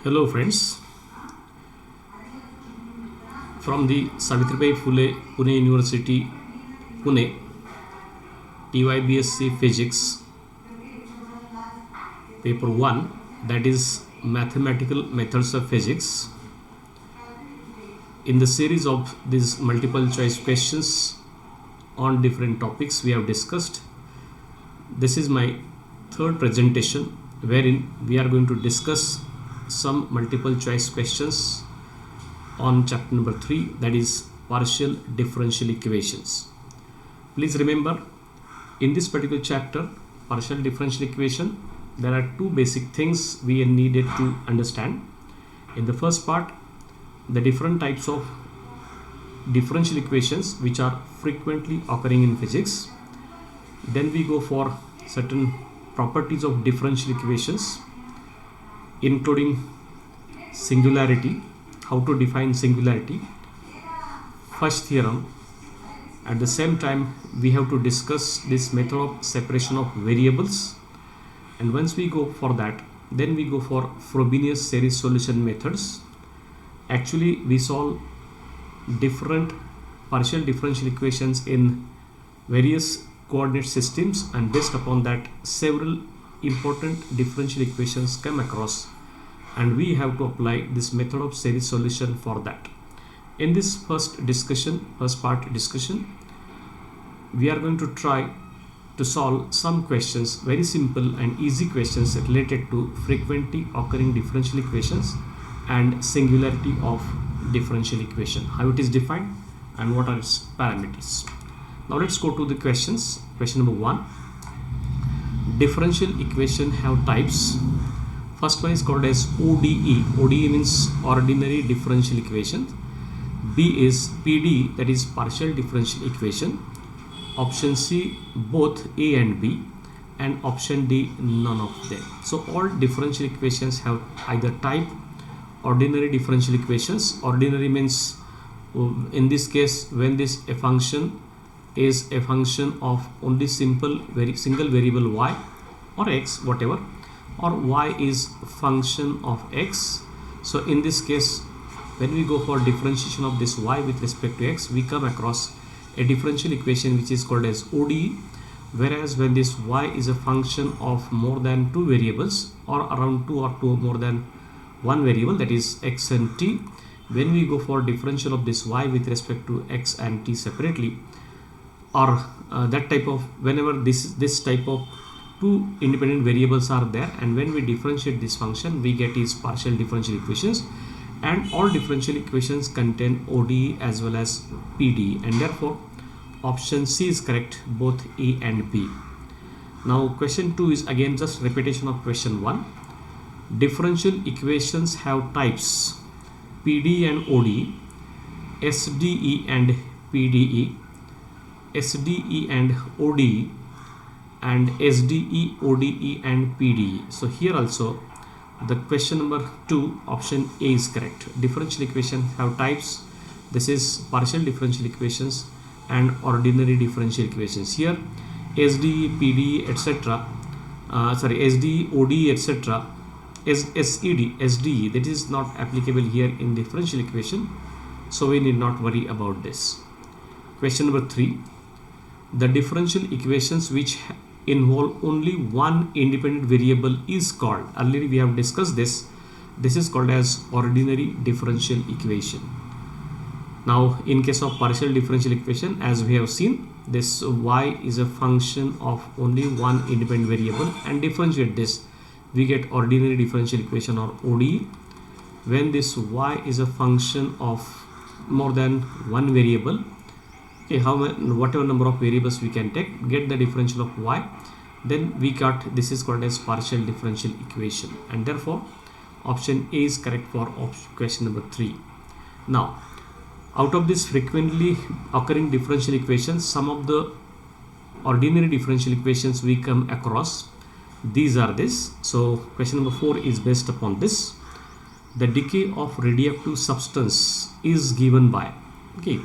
Hello friends, from the Savitribai Phule Pune University, Pune, TYBSc Physics, paper 1, that is Mathematical Methods of Physics. In the series of these multiple choice questions on different topics we have discussed, this is my third presentation wherein we are going to discuss some multiple choice questions on chapter number 3, that is partial differential equations. Please remember, in this particular chapter, partial differential equation, there are two basic things we needed to understand. In the first part, the different types of differential equations which are frequently occurring in physics. Then we go for certain properties of differential equations, including singularity, how to define singularity, first theorem. At the same time, we have to discuss this method of separation of variables, and once we go for that, then we go for Frobenius series solution methods. Actually, we solve different partial differential equations in various coordinate systems, and based upon that, several important differential equations come across, and we have to apply this method of series solution for that. In this first part discussion, we are going to try to solve some questions, very simple and easy questions related to frequently occurring differential equations and singularity of differential equation, how it is defined and what are its parameters. Now let's go to the questions. Question number 1. Differential equation have types. First one is called as ODE. ODE means ordinary differential equation. B is PDE, that is partial differential equation. Option C, both A and B, and option D, none of them. So all differential equations have either type ordinary differential equations. Ordinary means, in this case, when this a function is a function of only single variable y or x, whatever, or y is function of x. So in this case, when we go for differentiation of this y with respect to x, we come across a differential equation which is called as ODE. Whereas when this y is a function of more than two variables or around two or more than one variable, that is x and t, when we go for differential of this y with respect to x and t separately, or that type of, whenever this type of two independent variables are there, and when we differentiate this function, we get is partial differential equations, and all differential equations contain ODE as well as PDE, and therefore option C is correct, both A and B. Now question 2 is again just repetition of question 1. Differential equations have types PDE and ODE, SDE and PDE, SDE and ODE, and SDE, ODE and PDE. So here also the question number 2, option A is correct. Differential equations have types. This is partial differential equations and ordinary differential equations. Here SDE, PDE, etc. SDE, ODE, etc. SDE, that is not applicable here in differential equation, so we need not worry about this. Question number 3. The differential equations which involve only one independent variable is called, earlier we have discussed this is called as ordinary differential equation. Now in case of partial differential equation, as we have seen, this y is a function of only one independent variable, and differentiate this, we get ordinary differential equation or ODE. When this y is a function of more than one variable, okay, whatever number of variables we can take, get the differential of y, then we got, this is called as partial differential equation, and therefore option A is correct for question number 3. Now out of this frequently occurring differential equations, some of the ordinary differential equations we come across, these are this. So question number 4 is based upon this. The decay of radioactive substance is given by, okay,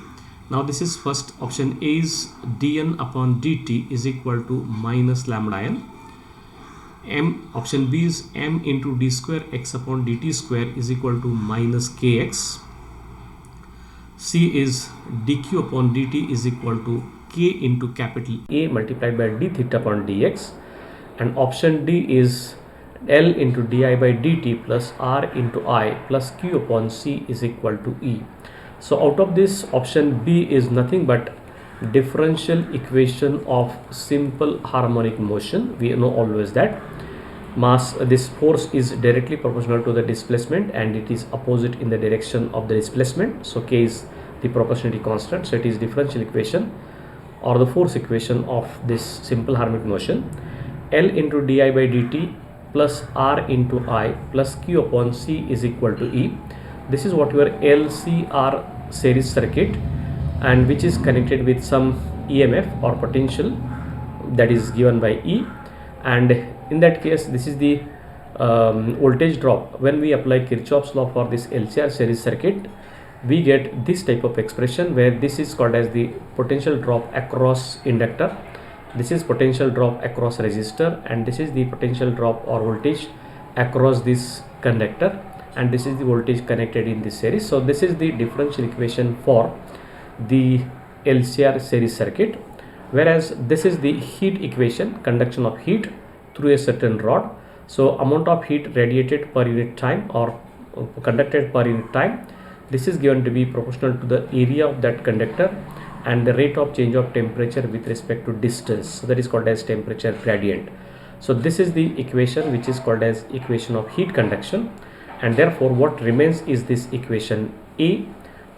now this is first option A is dN upon dt is equal to minus lambda n. option B is m into d square x upon dt square is equal to minus kx. C is dq upon dt is equal to k into capital A multiplied by d theta upon dx, and option D is L into di by dt plus r into I plus q upon c is equal to E. So out of this, option B is nothing but differential equation of simple harmonic motion. We know always that this force is directly proportional to the displacement and it is opposite in the direction of the displacement. So k is the proportionality constant. So it is differential equation or the force equation of this simple harmonic motion. L into di by dt plus r into I plus q upon c is equal to E. This is what your LCR series circuit, and which is connected with some EMF or potential that is given by E, and in that case this is the voltage drop. When we apply Kirchhoff's law for this LCR series circuit, we get this type of expression where this is called as the potential drop across inductor, this is potential drop across resistor, and this is the potential drop or voltage across this conductor, and this is the voltage connected in this series. So this is the differential equation for the LCR series circuit, whereas this is the heat equation, conduction of heat through a certain rod. So amount of heat radiated per unit time or conducted per unit time, this is given to be proportional to the area of that conductor and the rate of change of temperature with respect to distance. So that is called as temperature gradient. So this is the equation which is called as equation of heat conduction, and therefore what remains is this equation A,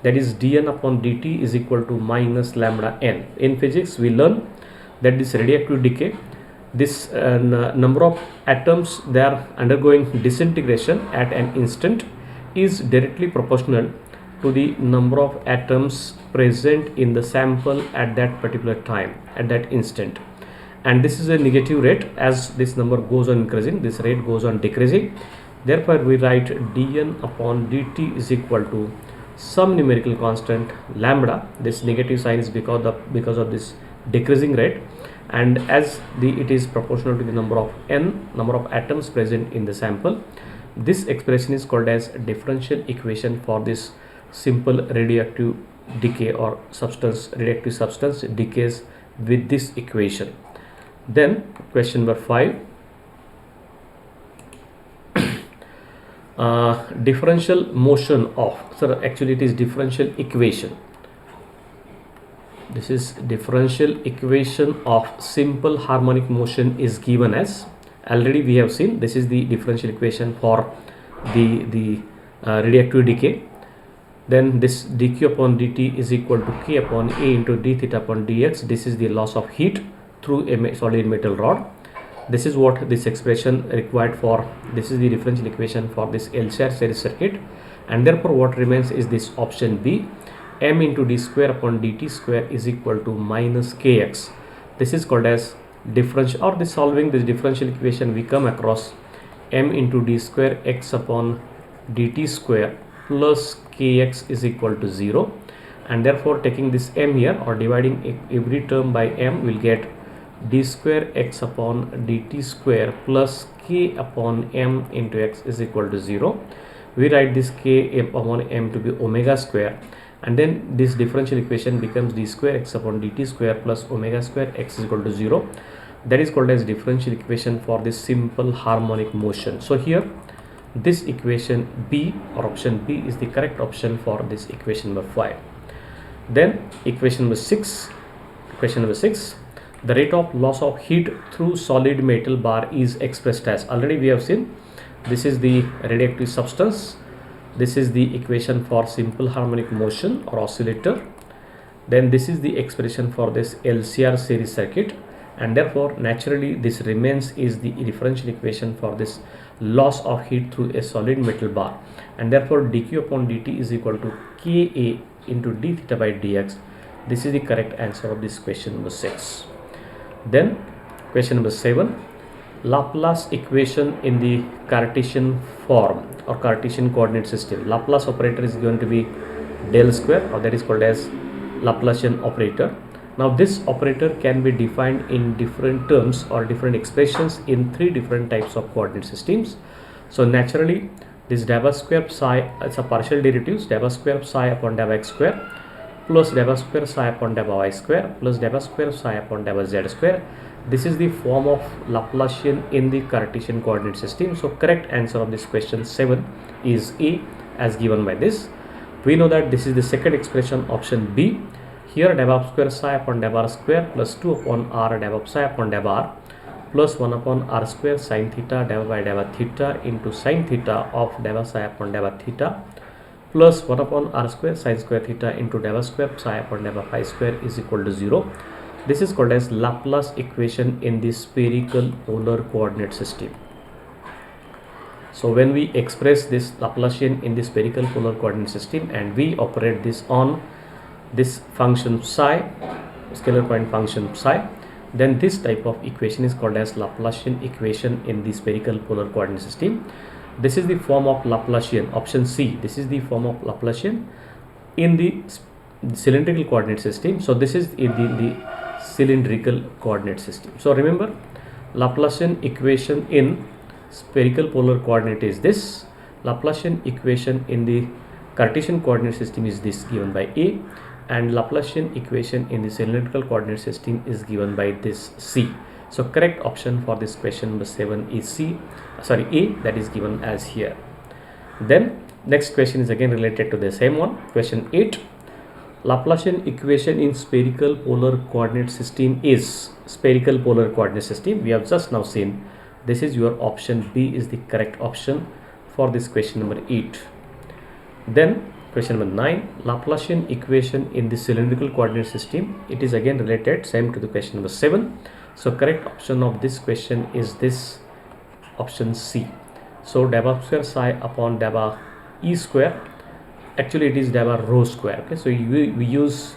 that is dN upon dt is equal to minus lambda n. In physics we learn that this radioactive decay, this number of atoms they are undergoing disintegration at an instant is directly proportional to the number of atoms present in the sample at that particular time, at that instant, and this is a negative rate. As this number goes on increasing, this rate goes on decreasing. Therefore we write dN upon dt is equal to some numerical constant lambda. This negative sign is because of this decreasing rate, and as it is proportional to the number of atoms present in the sample. This expression is called as differential equation for this simple radioactive decay or radioactive substance decays with this equation. Then question number 5, differential motion of, so actually it is differential equation. This is differential equation of simple harmonic motion is given as, already we have seen, this is the differential equation for the radioactive decay. Then this dq upon dt is equal to k upon a into d theta upon dx. This is the loss of heat through a solid metal rod. This is what this expression required for, this is the differential equation for this LCR series circuit, and therefore what remains is this option B, m into d square upon dt square is equal to minus kx. This is called as differential, or this solving this differential equation we come across m into d square x upon dt square plus kx is equal to 0, and therefore taking this m here or dividing every term by m, will get d square x upon dt square plus k upon m into x is equal to 0. We write this k upon m to be omega square, and then this differential equation becomes d square x upon dt square plus omega square x is equal to 0. That is called as differential equation for this simple harmonic motion. So here this equation B or option B is the correct option for this equation number 5. Then equation number 6, the rate of loss of heat through solid metal bar is expressed as, already we have seen, this is the radioactive substance, this is the equation for simple harmonic motion or oscillator, then this is the expression for this LCR series circuit, and therefore naturally this remains is the differential equation for this loss of heat through a solid metal bar, and therefore dq upon dt is equal to ka into d theta by dx. This is the correct answer of this question number 6. Then question number 7, Laplace equation in the Cartesian form or Cartesian coordinate system. Laplace operator is going to be del square, or that is called as Laplacian operator, Now this operator can be defined in different terms or different expressions in three different types of coordinate systems. So naturally, this dava square psi, it's a partial derivatives, dava square psi upon dava x square plus dava square psi upon dava y square plus dava square psi upon dava z square. This is the form of Laplacian in the Cartesian coordinate system. So correct answer of this question 7 is A, as given by this. We know that this is the second expression, option B. Here dava square psi upon dava r square plus 2 upon r dava psi upon dava r plus 1 upon r square sin theta dava by dava theta into sin theta of dava psi upon dava theta plus 1 upon r square sin square theta into dava square psi upon dava phi square is equal to 0. This is called as Laplace equation in the spherical polar coordinate system. So when we express this Laplacian in the spherical polar coordinate system and we operate this on this function psi, scalar point function psi, then this type of equation is called as Laplacian equation in the spherical polar coordinate system. This is the form of Laplacian, option C. This is the form of Laplacian in the cylindrical coordinate system. So this is in the cylindrical coordinate system. So remember, Laplacian equation in spherical polar coordinate is this. Laplacian equation in the Cartesian coordinate system is this, given by A, and Laplacian equation in the cylindrical coordinate system is given by this C. So correct option for this question number 7 is C, sorry, A, that is given as here. Then next question is again related to the same one. Question 8. Laplacian equation in spherical polar coordinate system is spherical polar coordinate system. We have just now seen this is your option B is the correct option for this question number 8. Then question number 9, Laplacian equation in the cylindrical coordinate system. It is again related same to the question number 7. So correct option of this question is this option C. So dava square psi upon dava E square, actually it is dava rho square. Okay, so we use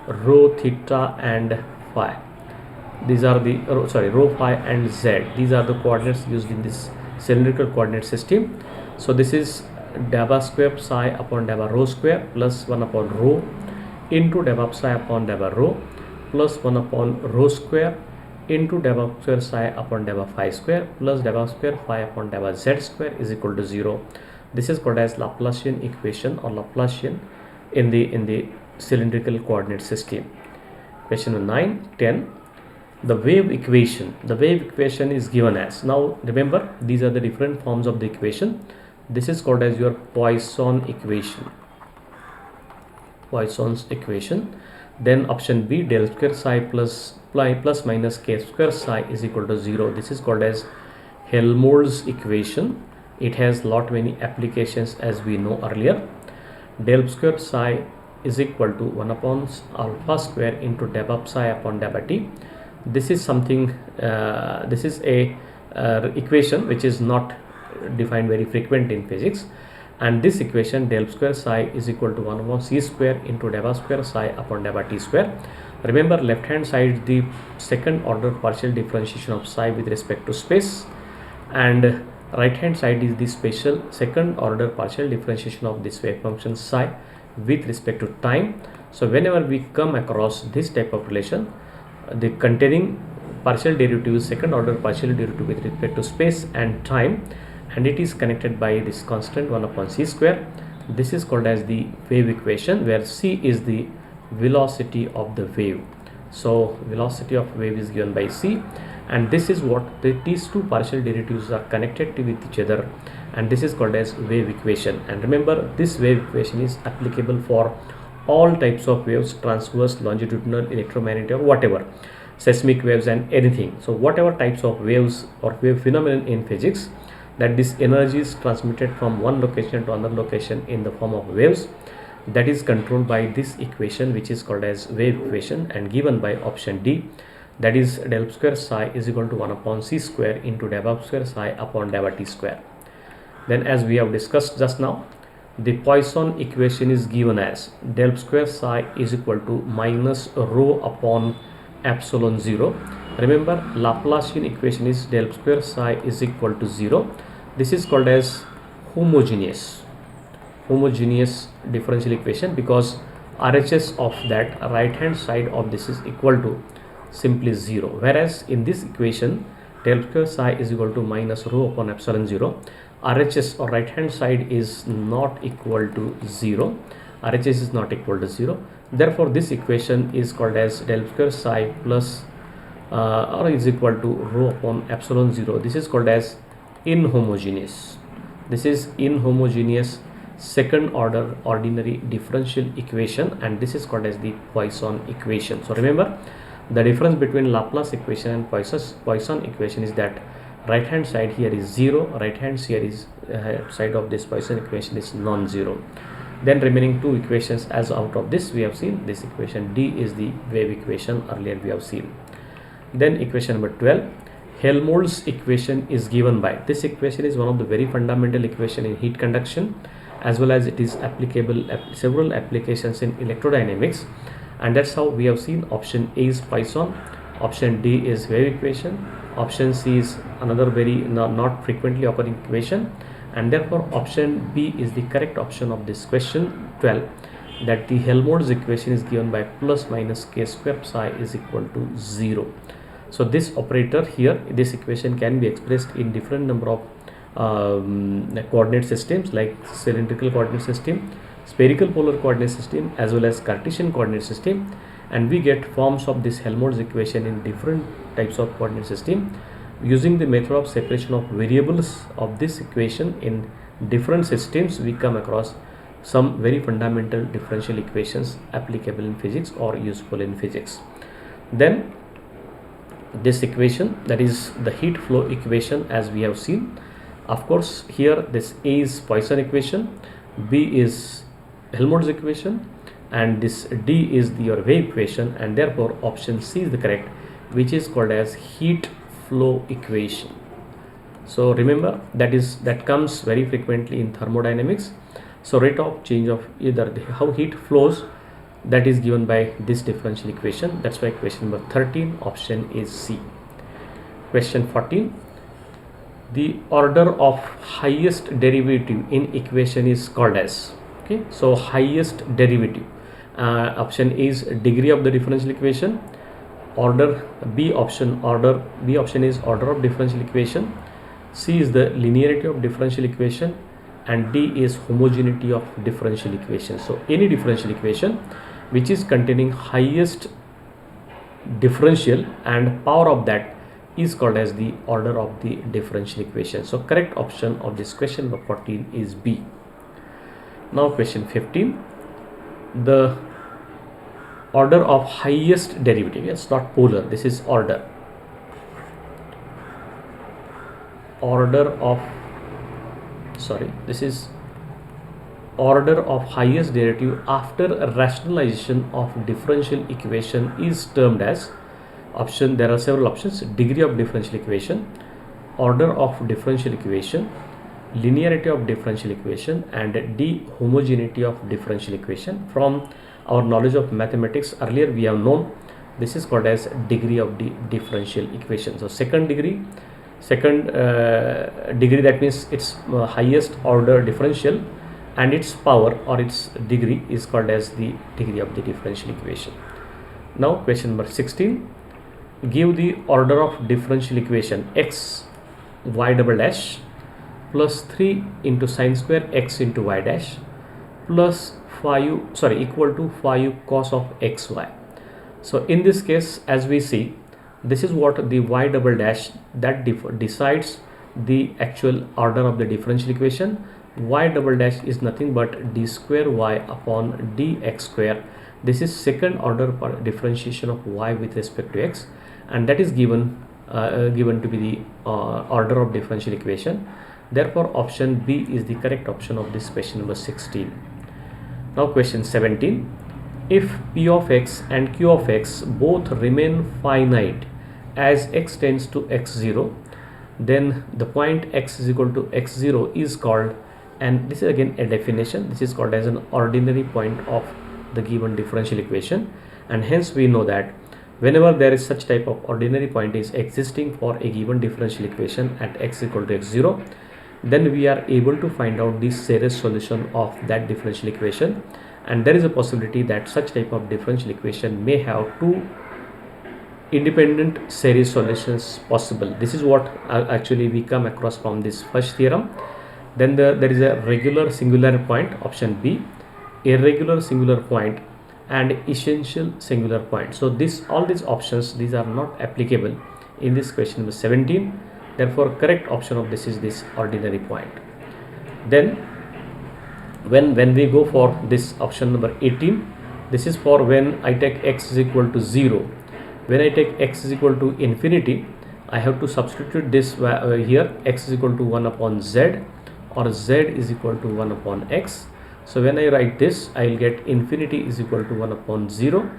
rho theta and phi. These are the rho phi and z. These are the coordinates used in this cylindrical coordinate system. So this is dava square psi upon dava rho square plus 1 upon rho into dava psi upon dava rho plus 1 upon rho square into dava square psi upon dava phi square plus dava square phi upon dava z square is equal to 0. This is called as Laplacian equation or Laplacian in the cylindrical coordinate system. Question number 9, 10. The wave equation. The wave equation is given as, now remember these are the different forms of the equation. This is called as your Poisson equation. Poisson's equation. Then option B, del square psi plus minus k square psi is equal to 0. This is called as Helmholtz equation. It has lot many applications as we know earlier. Del square psi is equal to 1 upon alpha square into dava psi upon dava t. This is something, this is a equation which is not defined very frequent in physics, and this equation del square psi is equal to 1 upon c square into dava square psi upon dava t square. Remember, left hand side the second order partial differentiation of psi with respect to space, and right hand side is the special second order partial differentiation of this wave function psi with respect to time. So whenever we come across this type of relation, the containing partial derivative, second order partial derivative with respect to space and time, and it is connected by this constant 1 upon c square. This is called as the wave equation, where c is the velocity of the wave. So velocity of wave is given by c, and this is what these two partial derivatives are connected to with each other, and this is called as wave equation. And remember, this wave equation is applicable for all types of waves, transverse, longitudinal, electromagnetic, or whatever, seismic waves and anything. So whatever types of waves or wave phenomenon in physics, that this energy is transmitted from one location to another location in the form of waves, that is controlled by this equation, which is called as wave equation and given by option D, that is del square psi is equal to 1 upon c square into dava square psi upon dava t square. Then, as we have discussed just now, the Poisson equation is given as del square psi is equal to minus rho upon epsilon 0. Remember, Laplacian equation is del square psi is equal to 0. This is called as homogeneous differential equation, because RHS of that right hand side of this is equal to simply 0, whereas in this equation del square psi is equal to minus rho upon epsilon 0. RHS or right hand side is not equal to 0. RHS is not equal to 0. Therefore this equation is called as del square psi plus or is equal to rho upon epsilon 0. This is called as inhomogeneous. This is inhomogeneous second order ordinary differential equation, and this is called as the Poisson equation. So remember, the difference between Laplace equation and Poisson equation is that right hand side here is 0, right hand here is side of this Poisson equation is non-zero. Then remaining two equations, as out of this we have seen this equation D is the wave equation, earlier we have seen. Then equation number 12, Helmholtz equation is given by, this equation is one of the very fundamental equation in heat conduction, as well as it is applicable several applications in electrodynamics, and that's how we have seen option A is Poisson, option D is wave equation, option C is another very not frequently occurring equation, and therefore option B is the correct option of this question 12, that the Helmholtz equation is given by plus minus k square psi is equal to 0. So this operator here, this equation can be expressed in different number of coordinate systems like cylindrical coordinate system, spherical polar coordinate system, as well as Cartesian coordinate system, and we get forms of this Helmholtz equation in different types of coordinate system. Using the method of separation of variables of this equation in different systems, we come across some very fundamental differential equations applicable in physics or useful in physics. Then this equation, that is the heat flow equation, as we have seen. Of course, here this A is Poisson equation, B is Helmholtz equation, and this D is your wave equation, and therefore option C is the correct, which is called as heat flow equation. So remember, that comes very frequently in thermodynamics. So rate of change of either how heat flows, that is given by this differential equation. That's why question number 13 option is C. Question 14, the order of highest derivative in equation is called as, okay, so highest derivative, option A is degree of the differential equation, order B option is order of differential equation, C is the linearity of differential equation, and D is homogeneity of differential equation. So any differential equation which is containing highest differential and power of that is called as the order of the differential equation. So correct option of this question number 14 is B. Now question 15, the order of highest derivative, yes, not polar, this is order of highest derivative after rationalization of differential equation is termed as option, there are several options, degree of differential equation, order of differential equation, linearity of differential equation, and D homogeneity of differential equation. From our knowledge of mathematics earlier, we have known this is called as degree of the differential equation. So second degree, that means its highest order differential, and its power or its degree is called as the degree of the differential equation. Now question number 16, give the order of differential equation x y double dash plus 3 into sine square x into y dash plus 5 equal to 5 cos of xy. So in this case, as we see, this is what the y double dash that decides the actual order of the differential equation. Y double dash is nothing but d square y upon dx square. This is second order differentiation of y with respect to x, and that is given to be the order of differential equation. Therefore option B is the correct option of this question number 16. Now question 17, if p of x and q of x both remain finite as x tends to x0, then the point x is equal to x0 is called, and this is again a definition, this is called as an ordinary point of the given differential equation, and hence we know that whenever there is such type of ordinary point is existing for a given differential equation at x equal to x0, then we are able to find out the Seres solution of that differential equation, and there is a possibility that such type of differential equation may have two independent series solutions possible. This is what actually we come across from this first theorem. Then there is a regular singular point, option B, irregular singular point, and essential singular point. So all these options, these are not applicable in this question number 17. Therefore correct option of this is this ordinary point. Then when we go for this option number 18, this is for when I take x is equal to 0. When I take x is equal to infinity, I have to substitute this here, x is equal to 1 upon z, or z is equal to 1 upon x. So when I write this, I will get infinity is equal to 1 upon 0,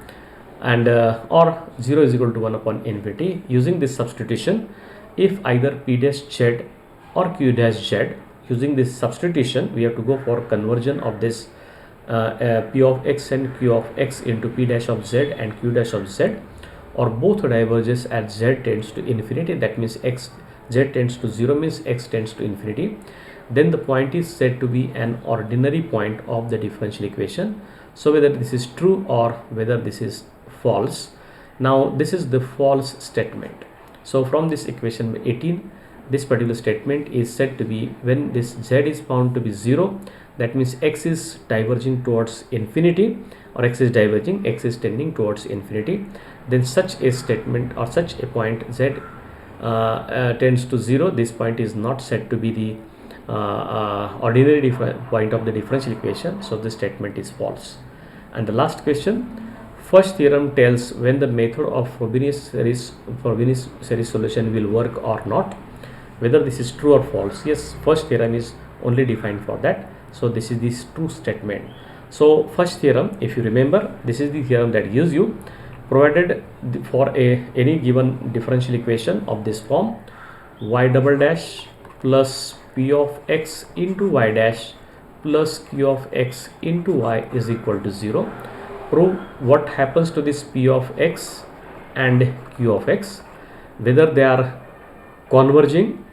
and or 0 is equal to 1 upon infinity. Using this substitution, if either p dash z or q dash z, using this substitution, we have to go for conversion of this p of x and q of x into p dash of z and q dash of z, or both diverges at z tends to infinity. That means z tends to 0 means x tends to infinity. Then the point is said to be an ordinary point of the differential equation. So whether this is true or whether this is false. Now this is the false statement. So from this equation 18, this particular statement is said to be when this z is found to be 0, that means x is diverging towards infinity, or x is diverging, x is tending towards infinity. Then such a statement or such a point z tends to 0, this point is not said to be the ordinary point of the differential equation. So this statement is false. And the last question, first theorem tells when the method of Frobenius series solution will work or not, whether this is true or false. Yes, first theorem is only defined for that. So this is this true statement. So first theorem, if you remember, this is the theorem that gives you, provided for any given differential equation of this form, y double dash plus p of x into y dash plus q of x into y is equal to 0. Prove what happens to this p of x and q of x, whether they are converging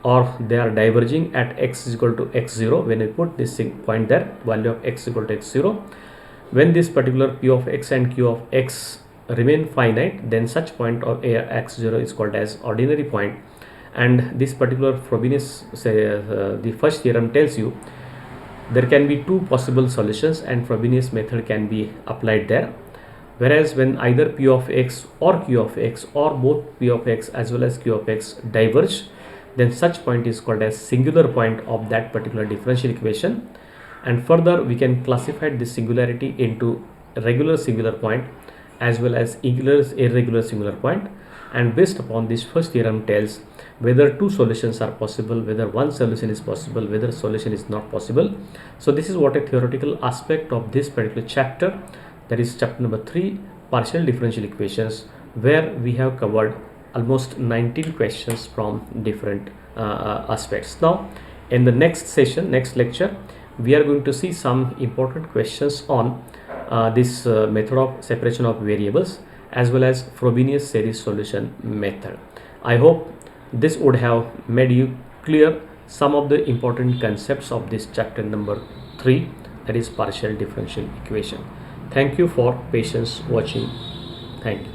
or they are diverging at x is equal to x0. When I put this point there, value of x equal to x0, when this particular p of x and q of x remain finite, then such point of x0 is called as ordinary point. And this particular Frobenius, the first theorem tells you there can be two possible solutions and Frobenius method can be applied there. Whereas when either p of x or q of x or both p of x as well as q of x diverge, then such point is called as singular point of that particular differential equation. And further we can classify this singularity into regular singular point as well as irregular singular point. And based upon this, first theorem tells whether two solutions are possible, whether one solution is possible, whether solution is not possible. So this is what a theoretical aspect of this particular chapter, that is chapter number 3, partial differential equations, where we have covered almost 19 questions from different aspects. Now in the next session, next lecture, we are going to see some important questions on this method of separation of variables as well as Frobenius series solution method. I hope this would have made you clear some of the important concepts of this chapter number 3, that is partial differential equation. Thank you for patience watching. Thank you.